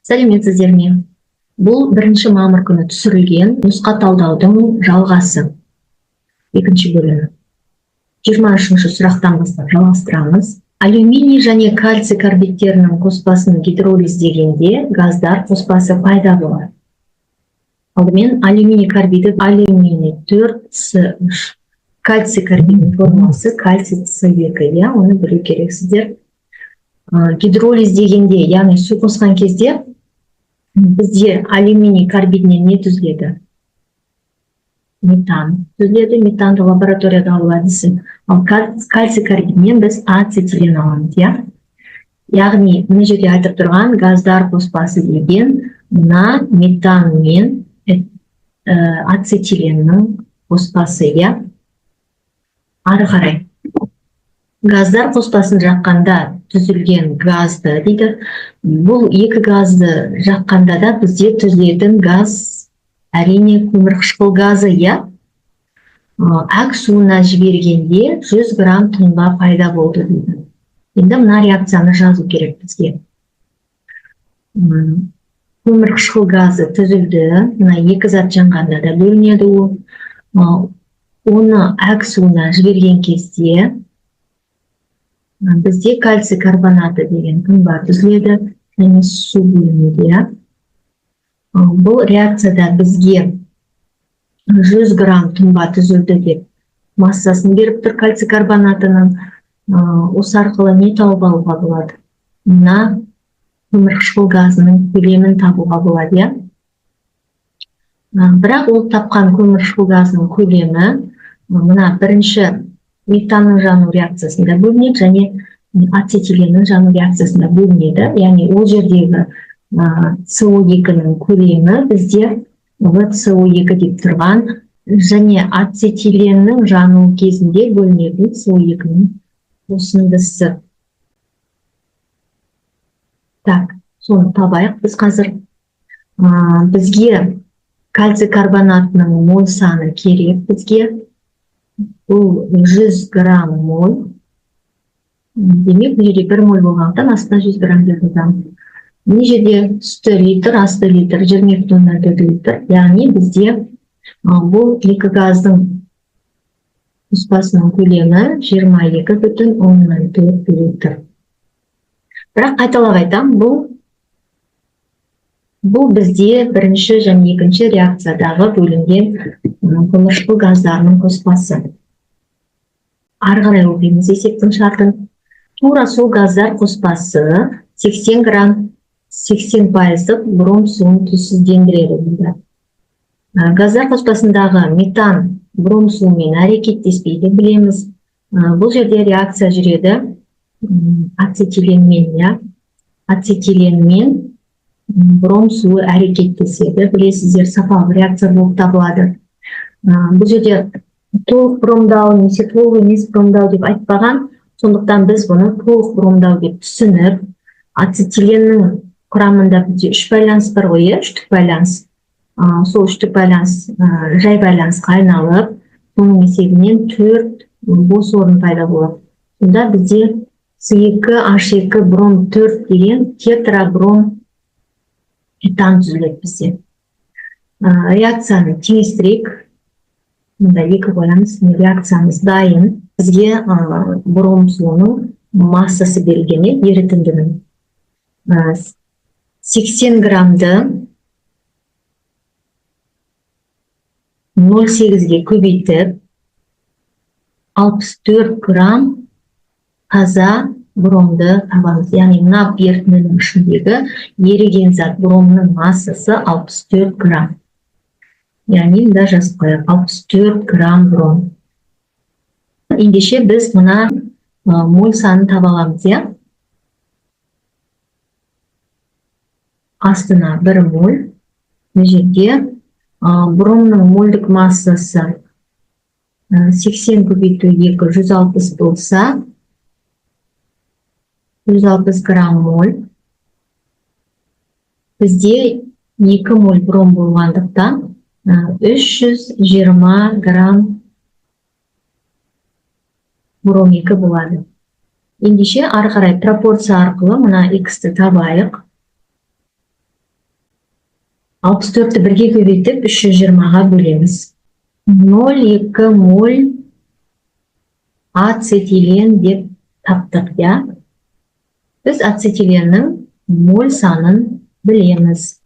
Сәлеметсіздер ме? Бұл 1 мамыр күні түсірілген нұсқа талдаудың жалғасы. Екінші бөлімі. 23-ші сұрақтан бастап жалғастырамыз. Алюминий және кальций карбидтерінің қоспасын гидролиздегенде газдар қоспасы пайда болады. Алдымен алюминий карбиді алюминий 4С3. Кальций карбидінің формасы кальций С2, оны білу керексіздер. Гидролиздегенде, яғни су қосқан кезде бізде алюминий карбидінен не түзіледі? Метан түзіледі, метанды лабораторияда алу әдісі. Ал кальций карбидінен біз ацетилен аламыз, яғни мына жерде айтып тұрған газдар қоспасы деген мына метан мен ацетиленнің қоспасы, ары қарай. Газдар қоспасын жаққанда түзілген газды дейді. Бұл екі газды жаққанда да бізде түзілетін газ әрине көмірқышқыл газы, Ақ суына жібергенде 100 грамм тұнба пайда болды дейді. Енді мына реакцияны жазу керек бізге. Көмірқышқыл газы түзілді, мына екі зат жанғанда да бөлінеді ол. Оны ақ суына жіберген кезде бізде кальций карбонаты деген тұнба түзіледі, және су бөлінеді. Бұл реакцияда бізге 100 грамм тұнба түзілді деп массасын беріп тұр кальций карбонатының. Осы арқылы не тауып алуға болады? Мына көмірқышқыл газының көлемін табуға болады, Бірақ ол тапқан көмірқышқыл газының көлемі мына бірінші метанның жану реакциясында бөлінеді және ацетиленнің жану реакциясында бөлінеді. Яғни ол жердегі СО2-ның көлемі бізде ВСО2 деп тұрған және ацетиленнің жану кезінде бөлінетін СО2-ның қосындысы. Так, соны табайық біз қазір. Бізге кальций карбонатының мол саны керек бізге. Бұл 100 грамм мол. Демек, бұл жерде 1 мол болғандықтан астына 100 грамм деп жазамыз. Мына жерде үсті литр, асты литр, 22,4 литр. Яғни бізде бұл екі газдың қоспасының көлемі 22,4 литр. Бірақ қайталап айтам, бұл бізде бірінші және екінші реакциядағы бөлінген көмірқышқыл газдарының қоспасы. Ары қарай оқимыз есептің шартын. Тура сол газдар қоспасы 80 грамм 80% бром суын түссіздендіреді. Газдар қоспасындағы метан бром суымен әрекеттеспейді, білеміз. Бұл жерде реакция жүреді ацетиленмен бром суы әрекеттеседі. Білесіздер, сапалық реакция болып табылады. Бұл жерде толық бромдау, немесе толық емес бромдау деп айтпаған, сондықтан біз бұны толық бромдау деп түсініп, ацетиленнің құрамында бізде 3 байланыс бар ғой, үштік байланыс. Сол үштік байланыс жай байланысқа айналып, соның есебінен 4 бос орын пайда болады. Сонда бізде С2H2 бром 4 деген тетрабром этан түзіледі бізде. Реакцияны теңестірейік. Мұнда екі байланыс, реакциямыз дайын. Бізге бром суының массасы берілген, ерітіндінің. 80 граммды 0,8-ге көбейтіп, 64 грамм таза бромды табамыз. Яғни мына ерітіндінің ішіндегі еріген зат бромның массасы 64 грамм. Яғни мұнда жазып қояйық, 64 грамм бром. Ендеше біз мына мол санын таба аламыз, Астына 1 мол. Мына жерде бромның мольдік массасы 80 көбейту 2 160 болса, 160 грамм моль. Бізде 2 моль бром болғандықтан 320 грамм бром 2 болады. Ендеше ары қарай пропорция арқылы мына x-ті табайық. 64-ті 1-ге көбейтіп 320-ға бөлеміз. 0,2 моль ацетилен деп таптық, я? Біз ацетиленнің моль санын білеміз.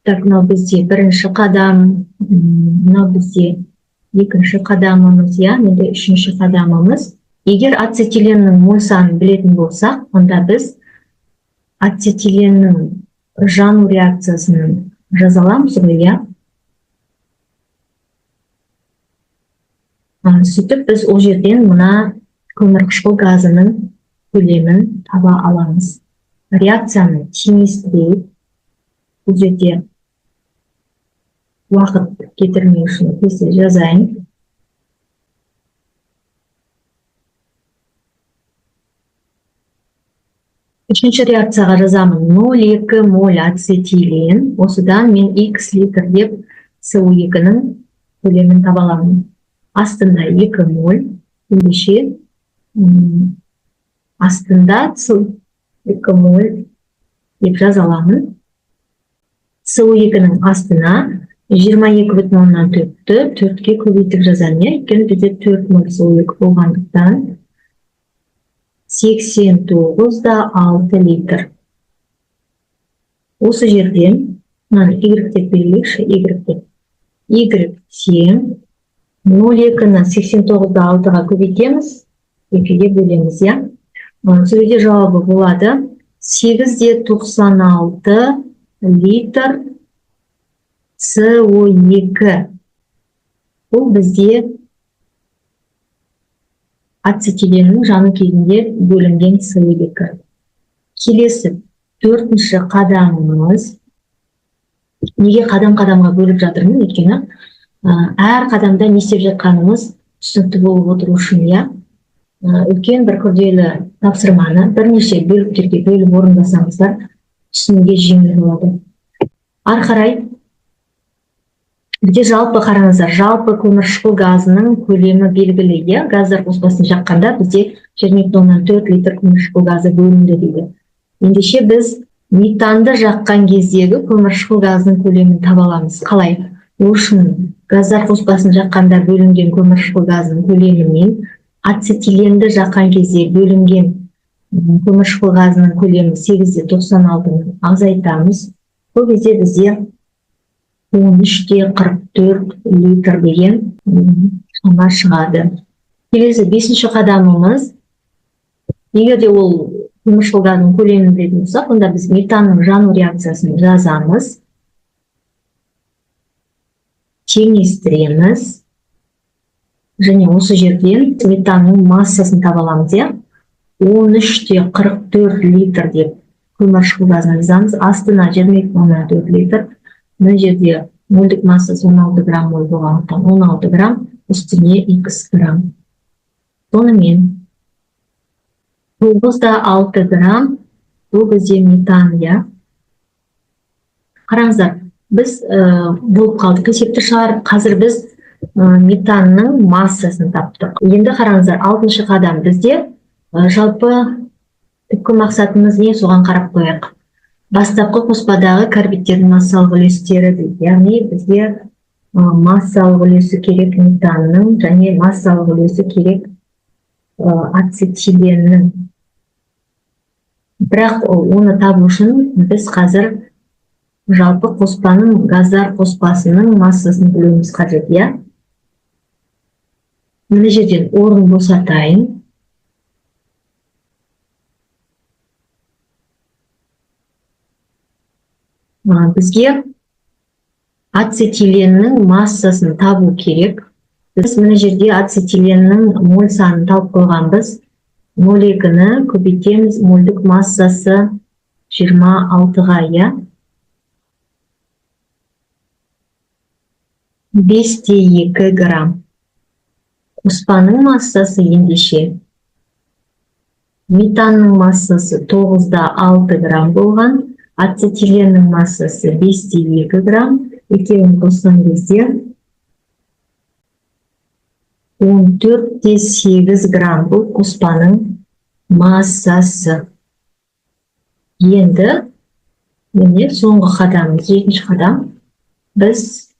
Так, мынау бізде бірінші қадам, мынау бізде екінші қадамымыз, я? Менде үшінші қадамымыз. Егер ацетиленнің моль санын білетін болсақ, онда біз ацетиленнің жану реакциясын жазаламыз ғой, я? Сөйтіп біз ол жерден мына көмірқышқыл газының көлемін таба аламыз. Реакцияны теңестірейік. Бұл жерде уақыт кетірмеу үшін кесте жазайын. Үшінші реакцияға жазамын 0,2 моль ацетилен. Осыдан мен X литр деп CO2-ның көлемін таба аламын. Астында 2 моль, ендеше астында 2 моль деп жазаламын. CO2-ның астына 22,4-ті 4-ке көбейтіп жазамын. Өйткені бізде 4 моль CO2 болғандықтан 89,6 литр. Осы жерден, Y деп белгілейікші, Y тең 0,2-ні 89,6-ға көбейтеміз, 2-ге бөлеміз, я? Сөреде жауабы болады 8,96 литр CO2. Бұл бізде ацетиленнің жану кезінде бөлінген CO2. Келесі 4-ші қадамымыз. Неге қадам-қадамға бөліп жатырмын? Өйткені әр қадамда не істеп жатқанымыз түсінікті болып отыру үшін, я? Үлкен бір күрделі тапсырманы бірнеше бөліктерге бөліп орындасаңыздар, түсінуге жеңіл болады. Ары қарай бізде жалпы қараңыздар, жалпы көмірқышқыл газының көлемі белгілі, я? Газдар қоспасын жаққанда бізде 22,4 литр көмірқышқыл газы бөлінді дейді. Ендеше біз метанды жаққан кездегі көмірқышқыл газының көлемін таба аламыз. Қалай? Ол үшін газдар қоспасын жаққанда бөлінген көмірқышқыл газының көлемінен ацетиленді жаққан кезде бөлінген көмірқышқыл газының көлемі 8,96-ны азайтамыз. Бұл кезде бізде 13,44 литр деген шама шығады. Келесі 5-ші қадамымыз. Егер де ол көмірқышқыл газының көлемін білетін болсақ, онда біз метанның жану реакциясын жазамыз. Теңестіреміз. Және осы жерден метанның массасын таба аламыз, я? 13,44 литр деп көмірқышқыл газын жазамыз. Астына 22,4 литр. Мына жерде мольдік массасы 16 грамм болғандықтан 16 грамм, үстіне X грамм. Сонымен 9,6 грамм бұл бізде метан, я? Қараңыздар, біз болып қалдық, есепті шығарып, қазір біз метанның массасын таптық. Енді қараңыздар, 6-шы қадам бізде жалпы түпкі мақсатымыз не, соған қарап қояйық. Бастапқы қоспадағы карбидтердің массалық үлестері дейді. Яғни бізде массалық үлесі керек метанның және массалық үлесі керек ацетиленнің. Бірақ оны табу үшін біз қазір жалпы қоспаның, газдар қоспасының массасын білуіміз қажет, я? Мына жерден орын босатайын. Бізге ацетиленнің массасын табу керек. Біз мына жерде ацетиленнің моль санын тауып қойғанбыз. 0,2-ні көбейтеміз, мольдік массасы 26-ға, я? 5,2 грамм. Қоспаның массасы ендеше. Метанның массасы 9,6 грамм болған. Ацетиленнің массасы 5,2 грамм. Екеуін қосқан кезде 14,8 грамм бұл қоспаның массасы. Енді, міне соңғы қадамымыз, 7-ші қадам. Біз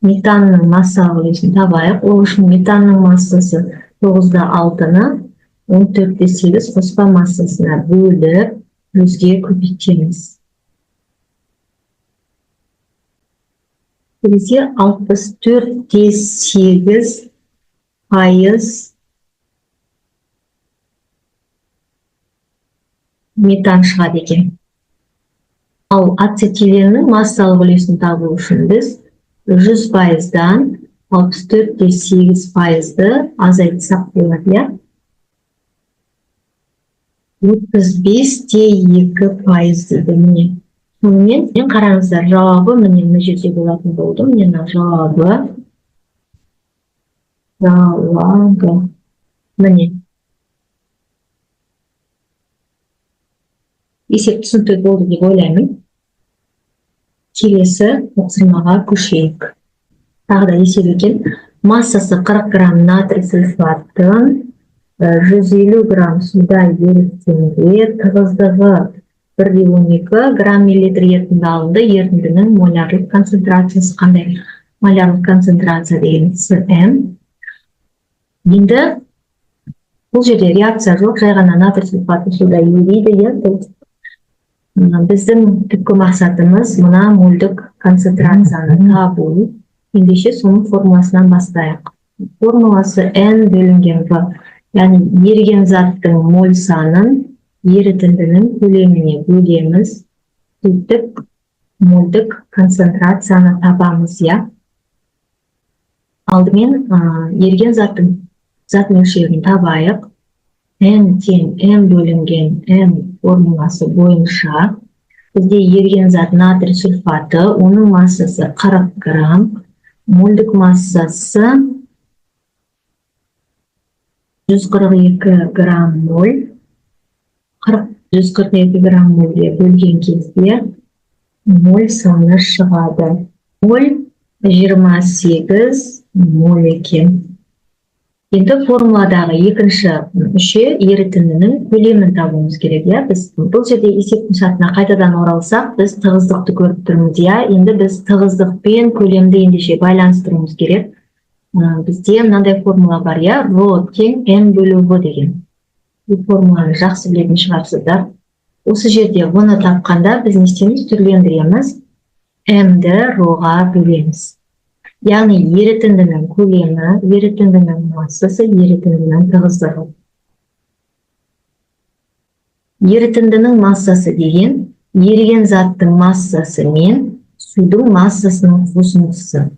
метанның массалық үлесін табайық. Ол үшін метанның массасы 9/6-ны 14/8 қоспа массасына бөліп, 100-ге көбейтеміз. Бізде 64/8% метан шығады екен. Ал ацетиленнің массалық үлесін табу үшін біз 100%-дан 64/8%-ды азайтсақ болады. 35/2% дейді. Міне. Сонымен қараңыздар, жауабы міне мына жерде болатын болды. Міне жауабы. Міне. Есеп түсінікті болды деп ойлаймын. Келесі тапсырмаға көшейік. Тағы да есеп екен. Массасы 40 грамм натрий сульфатын 150 грамм суда ерітсеңде тығыздығы 1,12 грамм миллилитр ерітінді алынды. Ерітіндінің молярлық концентрациясы қандай? Молярлық концентрация деген Cm. Енді бұл жерде реакция жоқ, жай ғана натрий сульфаты суда ериді. Біздің түпкі мақсатымыз мына мольдік концентрацияны табу. Ендеше соның формуласынан бастайық. Формуласы N бөлінген V. Яғни еріген заттың моль санын ерітіндінің көлеміне бөлеміз. Сөйтіп мольдік концентрацияны табамыз. Алдымен еріген зат мөлшерін табайық. N тең M бөлінген M формуласы бойынша бізде еріген зат натрий сульфаты, оның массасы 40 грамм, мольдік массасы 142 грамм моль. 142 грамм мольге бөлген кезде моль саны шығады. Моль 28 моль екен. Енді формуладағы екінші мүше ерітіндінің көлемін табуымыз керек. Біз бұл жерде есептің шартына қайтадан оралсақ, біз тығыздықты көріп тұрмыз. Енді біз тығыздық пен көлемді ендеше байланыстыруымыз керек. Бізде мынандай формула бар, Rho тең M бөлу V деген. Бұл формуланы жақсы білетін шығарсыздар. Осы жерде V-ны тапқанда біз не істейміз? Түрлендіреміз. M-ді Rho-ға бөлеміз. Яғни ерітіндінің көлемі, ерітіндінің массасы, ерітіндінің тығыздығы. Ерітіндінің массасы деген еріген заттың массасы мен судың массасының қосындысы.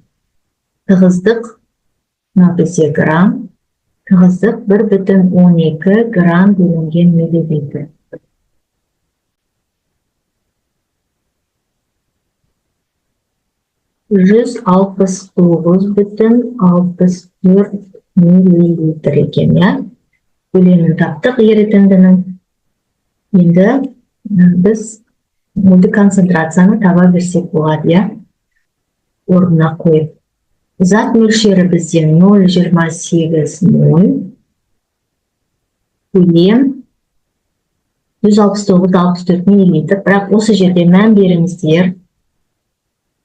Тығыздық бізде грамм, тығыздық 1,12 грамм бөлінген миллилитр. Жүз 69,64 миллилитр екен. Көлемін таптық ерітіндінің. Енді біз мольдік концентрацияны таба берсек болады. Орнына қойып. Зат мөлшері бізде 0,28 моль. Көлем 169,64 миллилитр. Бірақ осы жерде мән беріңіздер.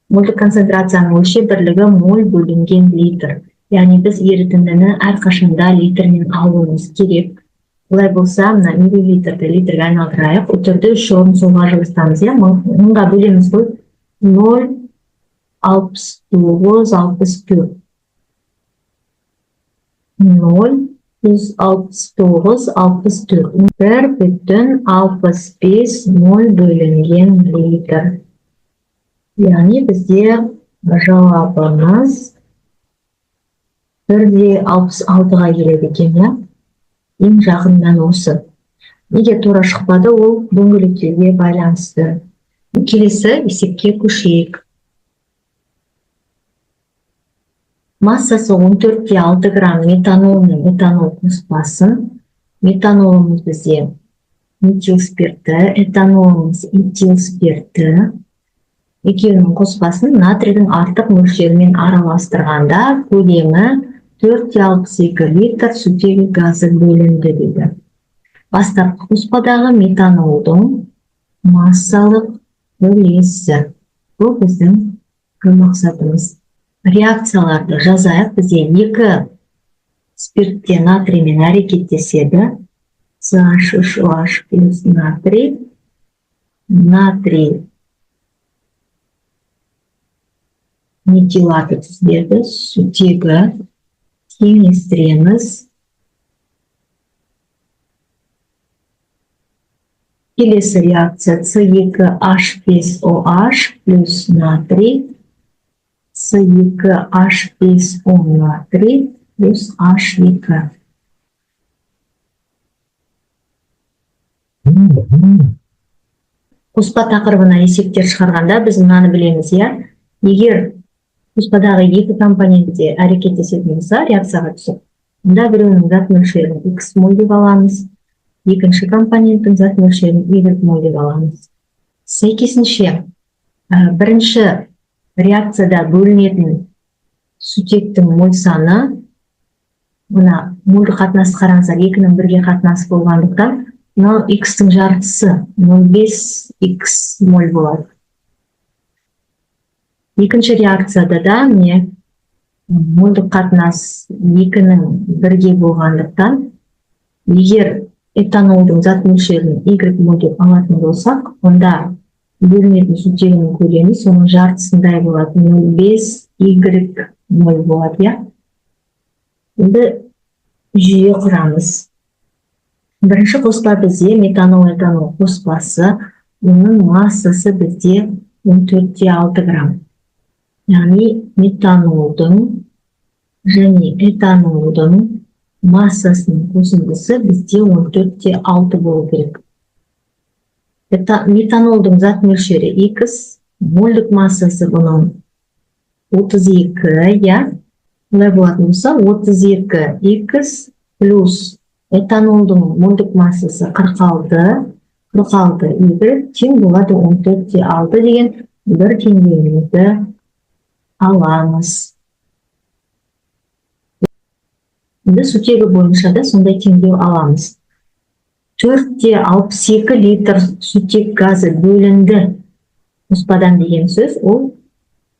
Мольдік концентрацияның өлшем бірлігі моль бөлінген литр. Яғни біз ерітіндіні әрқашанда литрмен алуымыз керек. Бұлай болса, мына миллилитрді литрге айналдырайық. Үтірді үш орын солға жылыстамыз. Мұнға бөлеміз ғой 0,69,64. 0,169,64. 1,65 моль бөлінген литр. Яғни бізде жауабымыз 1,66-ға келеді екен. Ең жақыннан осы. Неге тура шықпады, ол дөңгелектеуге байланысты. Келесі есепке көшейік. Массасы 14,6 грамм метанолның метанол қоспасын. Метанолымыз бізде метил спирті, этанолымыз этил спирті. Екеуінің қоспасын натрийдің артық мөлшерімен араластырғанда көлемі 4,62 литр сутегі газы бөлінді дейді. Бастапқы қоспадағы метанолдың массалық үлесі. Бұл біздің мақсатымыз реакцияларды жазайық. Бізде екі спиртте натриймен әрекеттеседі. CH3OH плюс натрий. Натрий метилаты түзіледі. Сутегі теңестіреміз. Келесі реакция C2H5OH плюс натрий. C2H5O натрий плюс H2. Қоспа тақырыбына есептер шығарғанда біз мынаны білеміз, егер қоспадағы екі компонентте әрекеттесетін болса, реакцияға түсіп, онда біреуінің зат мөлшерін X моль деп аламыз, екінші компоненттің зат мөлшерін Y моль деп аламыз. Сәйкесінше, бірінші реакцияда бөлінетін сутектің моль саны, мына мольді қатынасты қараңыздар, 2-нің 1-ге қатынасы болғандықтан, мынау X-тің жартысы 0,5X моль болады. Екінші реакцияда да міне мольдік қатынас 2-нің 1-ге болғандықтан, егер этанолдың зат мөлшерін Y моль деп алатын болсақ, онда бөлінетін сутегінің көлемі соның жартысындай болады, 0,5Y моль болады. Енді жүйе құрамыз. Бірінші қоспа бізде метанол-этанол қоспасы, оның массасы бізде 14,6 грамм. Яғни метанолдың және этанолдың массасының қосындысы бізде 14,6 болу керек. Метанолдың зат мөлшері X, мольдік массасы бұның 32, Бұлай болатын болса, 32X плюс этанолдың мольдік массасы 46 Y тең болады 14,6 деген бір теңдеуімізді аламыз. Енді сутегі бойынша да сондай теңдеу аламыз. 4,62 литр сутек газы бөлінді қоспадан деген сөз, ол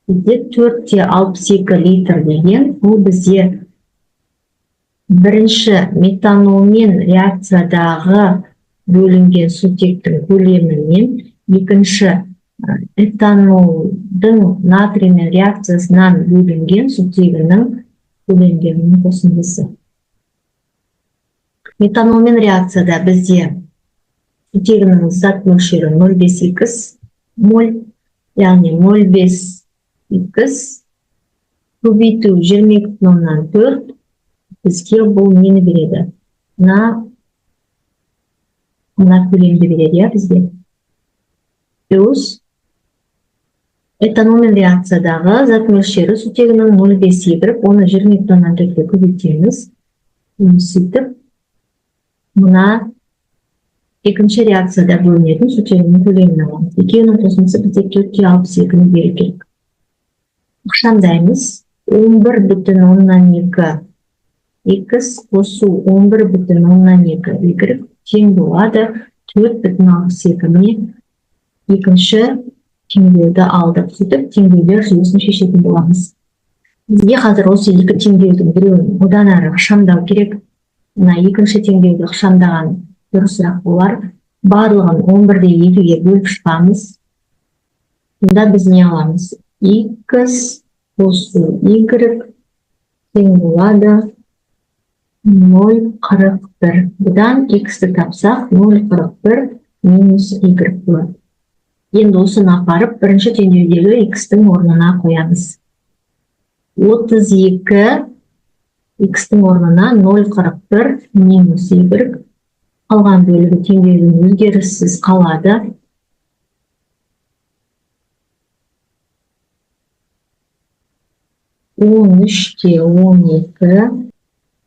бізде 4,62 литр деген, ол бізде бірінші метанолмен реакциядағы бөлінген сутектің көлемімен, екінші этанолдың натриймен реакциясынан бөлінген сутегінің көлемінің қосындысы. Метанолмен реакцияда бізде сутегінің зат мөлшері 0,5X моль, яғни 0,5X көбейту 22,4 бізге бұл нені береді? Мына көлемді береді, бізге. Плюс этанолмен реакциядағы зат мөлшері сутегінің 0,5Y, оны 22,4-ге көбейтеміз. Сөйтіп, мына екінші реакцияда бөлінетін сутегінің көлемін аламыз. Екеуінің қосындысы бізде 4,62-ні беру керек. Ықшамдаймыз. 11,2 X қосу 11,2 Y тең болады 4,62-ме екінші теңдеуді алдық. Сөйтіп, теңдеулер жүйесін шешетін боламыз. Бізге қазір осы екі теңдеудің біреуін одан әрі ықшамдау керек. Мына екінші теңдеуді ықшамдаған дұрысырақ болар. Барлығын 11,2-ге бөліп шығамыз. Бұнда біз не аламыз? X қосу Y тең болады 0,41. Бұдан X-ті тапсақ 0,41 минус Y болады. Енді осыны апарып, бірінші теңдеудегі X-тің орнына қоямыз. 32 X-тің орнына 0,41 минус Y. Қалған бөлігі теңдеудің өзгеріссіз қалады. 13,12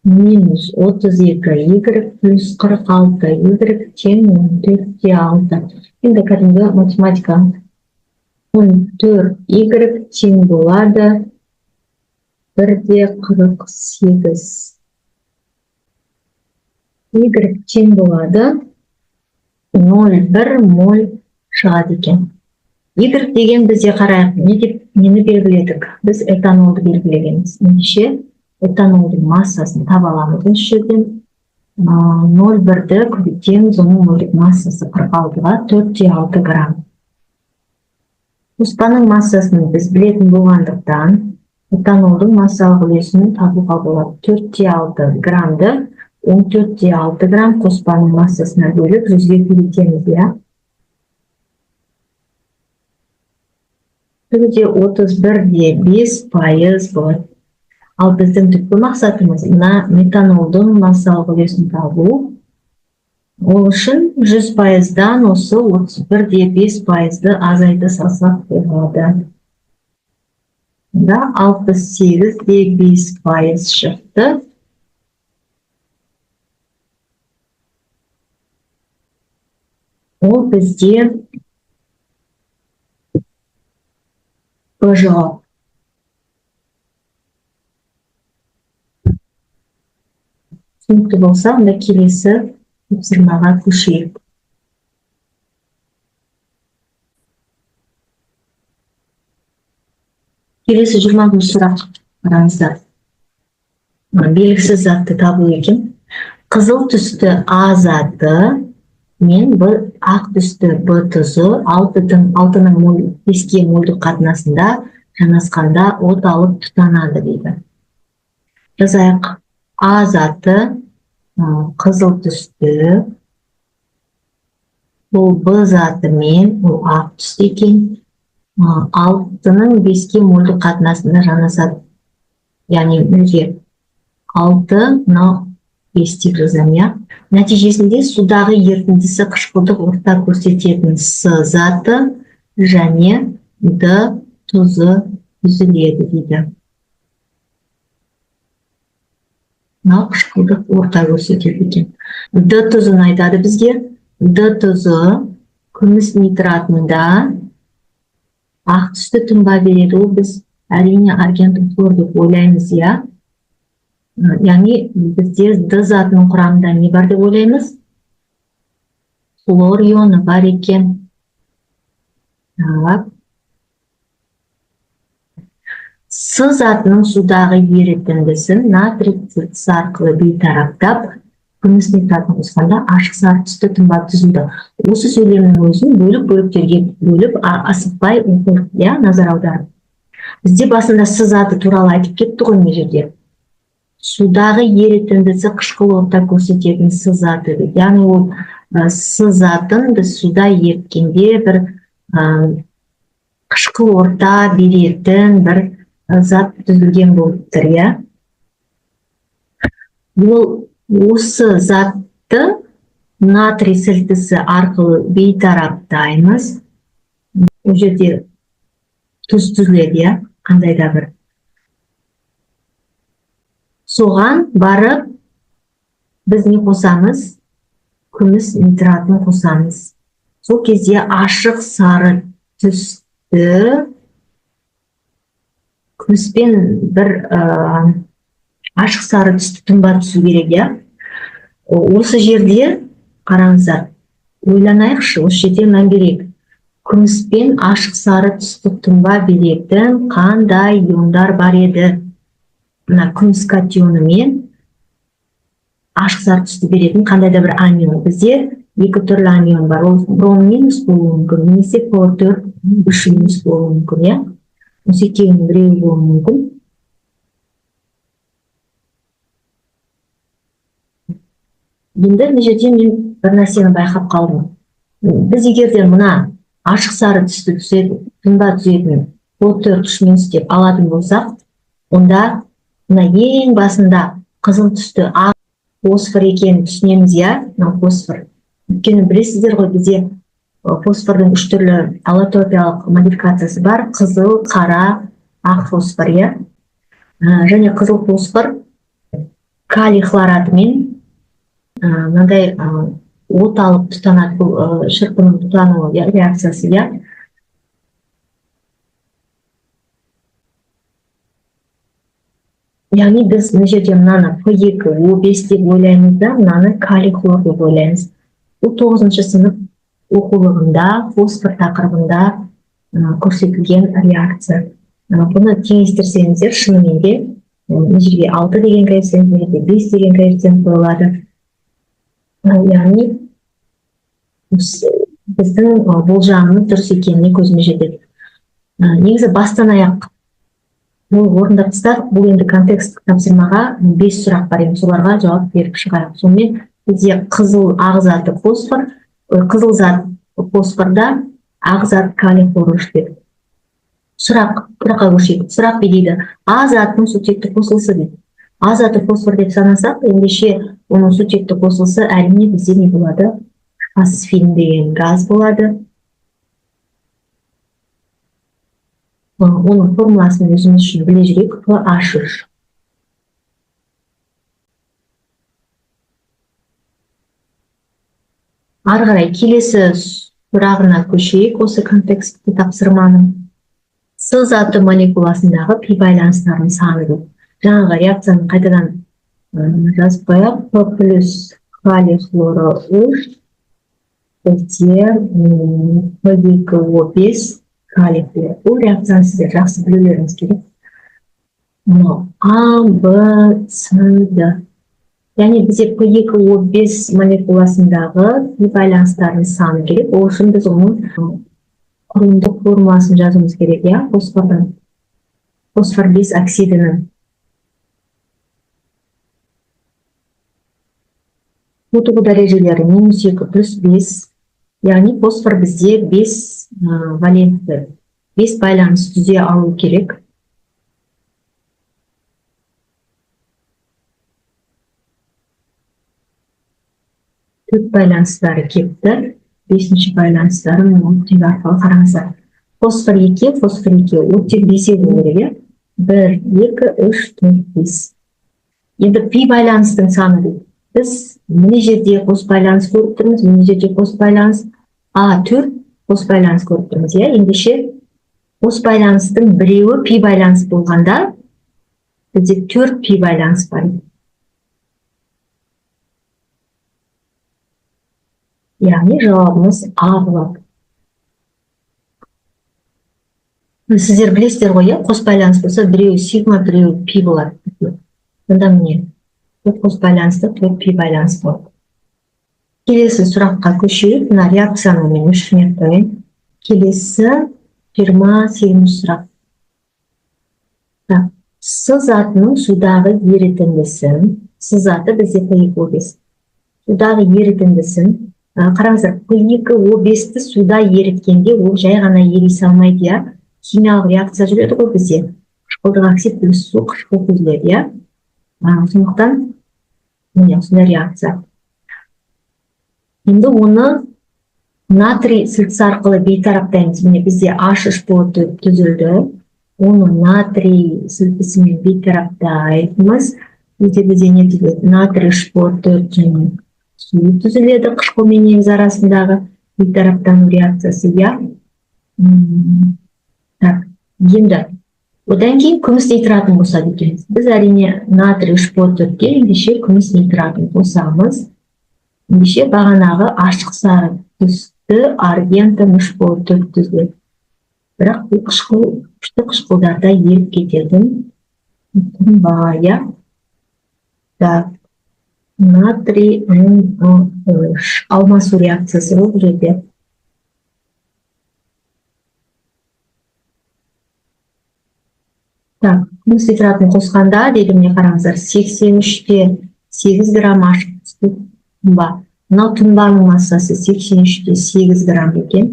минус 32 Y плюс 46 Y тең 14,6. Енді кәдімгі математика. 14 Y тең болады 1,48. Y тең болады 0,1 моль шығады екен. Y деген бізде қарайық, нені белгіледік? Біз этанолды белгілегенбіз. Ендеше этанолдың массасын таба аламыз. Осы жерден 0,1-ді көбейтеміз, оның мөлдік массасы 46-ға 4,6 грамм. Қоспаның массасын біз білетін болғандықтан, этанолдың массалық үлесін табуға болады. 4,6 граммды 14,6 грамм қоспаның массасына бөліп 100-ге көбейтеміз, иә? Түрде 31,5% болады. Ал біздің түпкі мақсатымыз мына метанолдың массалық үлесін табу. Ол үшін 100%-дан осы 31,5%-ды азайта салсақ болады. 68,5% шықты. Ол бізде жауап. Түсінікті болса, онда келесі тапсырмаға көшейік. Келесі 20-шы сұрақ қараңыздар. Белгісіз затты табу екен. Қызыл түсті А заты мен ақ түсті Б тұзы 6-ның 5-ке мөлдік қатынасында жанасқанда от алып тұтанады дейді. Жазайық. А заты қызыл түсті, бұл Б заты мен ақ түсті екен. 6-ның 5-ке мөлдік қатынасында жанасады. Яғни мүлде 6 5 деп жазамын. Нәтижесінде судағы ерітіндісі қышқылдық орта көрсететін С заты және Д тұзы үзіледі дейді. Қышқылдық орта көрсетеді екен. Д тұзын айтады бізге. Д тұзы күміс нитратында ақ түсті тұнба береді. Ол біз әрине аргентік хлор деп ойлаймыз, иә? Яғни бізде Д затының құрамында не бар деп ойлаймыз? Хлор ионы бар екен. С затының судағы ерітіндісін натрий цистасы арқылы бейтараптап, күміс нитратын қосқанда ашық сары түсті тұнба түзілді. Осы сөйлемнің өзін бөлік-бөліктерге бөліп асықпай оқылық, иә, назар аударып. Бізде басында С заты туралы айтып кетті ғой мына жерде. Судағы ерітіндісі қышқыл орта көрсететін С заты. Яғни ол С затын біз суда еріткенде бір қышқыл орта беретін бір зат түзілген болып тұр, иә? Ол осы затты натрий сілтісі арқылы бейтараптаймыз. Ол жерде тұз түзіледі, иә? Қандай да бір. Соған барып біз не қосамыз? Күміс нитратын қосамыз. Сол кезде ашық сары түсті күміспен бір ашық сары түсті тұнба түсу керек, иә? Осы жерде қараңыздар, ойланайықшы, осы жерде мән берейік. Күміспен ашық сары түсті тұнба беретін қандай иондар бар еді? Мына күміс катионы мен ашық сары түсті беретін қандай да бір анион. Бізде екі түрлі анион бар. Ол бром минус болуы мүмкін, немесе хлор 4 3 минус болуы мүмкін, иә? Осы екеуінің біреуі болуы мүмкін. Енді мына жерде мен бір нәрсені байқап қалдым. Біз егерде мына ашық сары түсті тұнба түзетін хлор 4 3 минус деп алатын болсақ, онда мына ең басында қызыл түсті ақ фосфор екенін түсінеміз, иә? Мына фосфор. Өйткені білесіздер ғой, бізде фосфордың 3 түрлі аллотропиялық модификациясы бар. Қызыл, қара, ақ фосфор, иә? Және қызыл фосфор калий хлоратымен мынандай от алып тұтанады, бұл шырпының тұтануы реакциясы, иә? Яғни біз мына жерде мынаны P2, O5 деп ойлаймыз да, мынаны калий хлор деп ойлаймыз. Бұл 9-шы сынып оқулығында, фосфор тақырыбында көрсетілген реакция. Бұны теңестірсеңіздер шынымен де мына жерге 6 деген коэффициент, мына жерге 5 деген коэффициент қойылады. Яғни біздің болжамымыз дұрыс екеніне көзіміз жетеді. Негізі бастан аяқ орындап тастап, бұл енді контексттік тапсырмаға 5 сұрақ бар, енді соларға жауап беріп шығайық. Сонымен бізде қызыл ақ заты фосфор, қызыл зат фосфорда, ақ зат калий хлорид дейді. Сұраққа көшейік. Сұрақ дейді: А затының сутекті қосылысы дейді. А заты фосфор деп санасақ, ендеше оның сутекті қосылысы әрине бізде не болады? Фосфин деген газ болады. Оның формуласын өзіміз үшін біле жүрейік: PH3. Ары қарай келесі сұрағына көшейік осы контекстті тапсырманың. С заты молекуласындағы пи байланыстарының саны дейді. Жаңағы реакцияны қайтадан жазып қояйық. П плюс калий хлорид бірде P2O5 калий хлорид. Бұл реакцияны сіздер жақсы білулеріңіз керек. А, Б, С, Д. Яғни бізде P2O5 молекуласындағы пи байланыстарының саны керек. Ол үшін біз оның құрылымдық формуласын жазуымыз керек, я? Фосфор 5 оксидінің. Тотығу дәрежелері -2 плюс 5. Яғни фосфор бізде 5 валентті, 5 байланыс түзе алу керек. Төрт байланыстары кетті. 5-ші байланыстарын оттегі арқылы қараңыздар. Фосфор 2, оттек 5 болу керек. 1, 2, 3, 4, 5. Енді пи байланыстың саны дейді. Біз міне жерде қос байланыс көріп тұрмыз, міне жерде қос байланыс А4 қос байланыс көріп тұрмыз. Ендеше қос байланыстың біреуі пи байланыс болғанда бізде 4 пи байланыс бар. Яғни жауабымыз А болады. Сіздер білесіздер ғой, қос байланыс болса, біреу сигма, біреу пи болады. Онда міне қос байланысты 4 пи байланыс болады. Келесі сұраққа көшейік. Мына реакцияны мен өшірмей қояйын. Келесі 28 сұрақ. С затының судағы ерітіндісін, С заты бізде P2O5. Судағы ерітіндісін, қараңыздар, P2O5-ті суда еріткенде ол жай ғана ери салмайды, я? Химиялық реакция жүреді ғой бізде. Қышқылдық оксид плюс су қышқыл түзіледі, я? Сондықтан осындай реакция. Енді оны натрий сілтісі арқылы бейтараптаймыз. Міне бізде H3 түзілді. Оны натрий сілтісімен бейтараптаймыз. Бізде не түзіледі? Натрий H4 және су түзіледі қышқыл мен негіз арасындағы бейтараптану реакциясы, я? Енді одан кейін күміс нейтратын қосады екенбіз. Біз әрине натрий H4-ге ендеше күміс нейтратын қосамыз. Ендеше бағанағы ашық сары түсті аргентін H4 түзіледі. Бірақ бұл күшті қышқылдарда еріп кететін тұнбая. Натрий NO3 алмасу реакциясы бұл жерде. Күміс нитратын қосқанда, дейді міне қараңыздар, 83-те 8 грамм ашық түсті тұнба. Мынау тұнбаның массасы 83-те 8 грамм екен.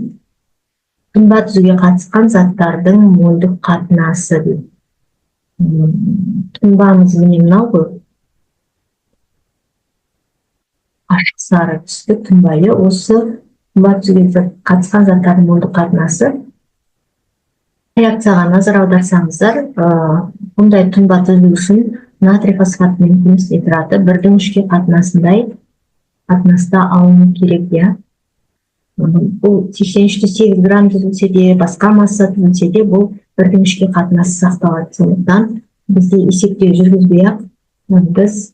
Тұнба түзуге қатысқан заттардың мольдық қатынасы дейді. Тұнбамыз міне мынау ғой. Ашық сары түсті тұнбайы. Осы тұнба түзуге қатысқан заттардың мольдық қатынасы. Реакцияға назар аударсаңыздар, бұндай тұнба түзу үшін натрий фосфат мен күміс нитраты 1/3 қатынасындай қатынаста алыну керек, я? Бұл 83-те 8 грамм түзілсе де, басқа масса түзілсе де, бұл 1/3 қатынасы сақталады. Сондықтан бізде есептеу жүргізбей-ақ, біз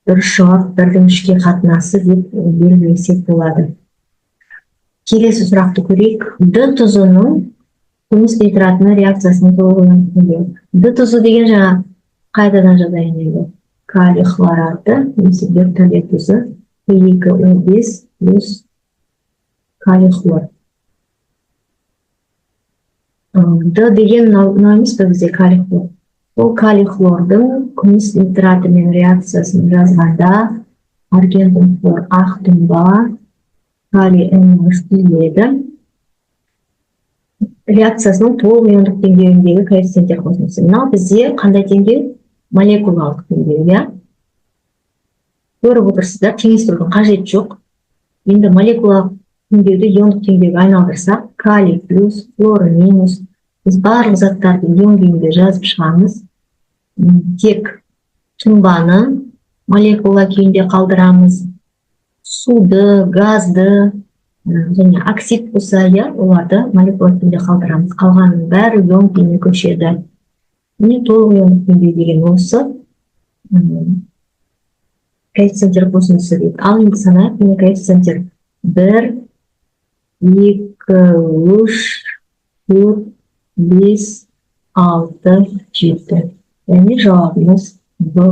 дұрыс жауап 1/3 қатынасы деп белгілесек болады. Келесі сұрақты көрейік. Д тұзының күміс нитратының реакциясының толық иондық деңгейі. Д тұзы деген жаңа қайдадан жазайын енді. Калий хлораты немесе бертолет тұзы P2O5 плюс калий хлор. Д деген мынау емес пе бізде калий хлор. Ол калий хлордың күміс нитратымен реакциясын жазғанда аргентум хлор ақ тұнба, калий NH келеді. Реакциясының толық иондық деңгейіндегі коэффициенттер қосындысы. Мынау бізде қандай деңгей? Молекулалық деңгей, иә? Көріп отырсыздар, теңестірудің қажет жоқ. Енді молекулалық деңгейді иондық деңгейге айналдырсақ, калий плюс, хлор минус. Біз барлық заттарды ион күйінде жазып шығамыз. Тек тұнбаны молекула күйінде қалдырамыз. Суды, газды, және оксид болса, оларды молекула күйінде қалдырамыз. Қалғанның бәрі ион күйіне көшеді. Міне толық иондық деңгей деген осы. Коэффициенттер қосындысы дейді. Ал енді санайық, міне коэффициенттер 1, 2, 3, 4, 5, 6, 7. Яғни жауабымыз Б.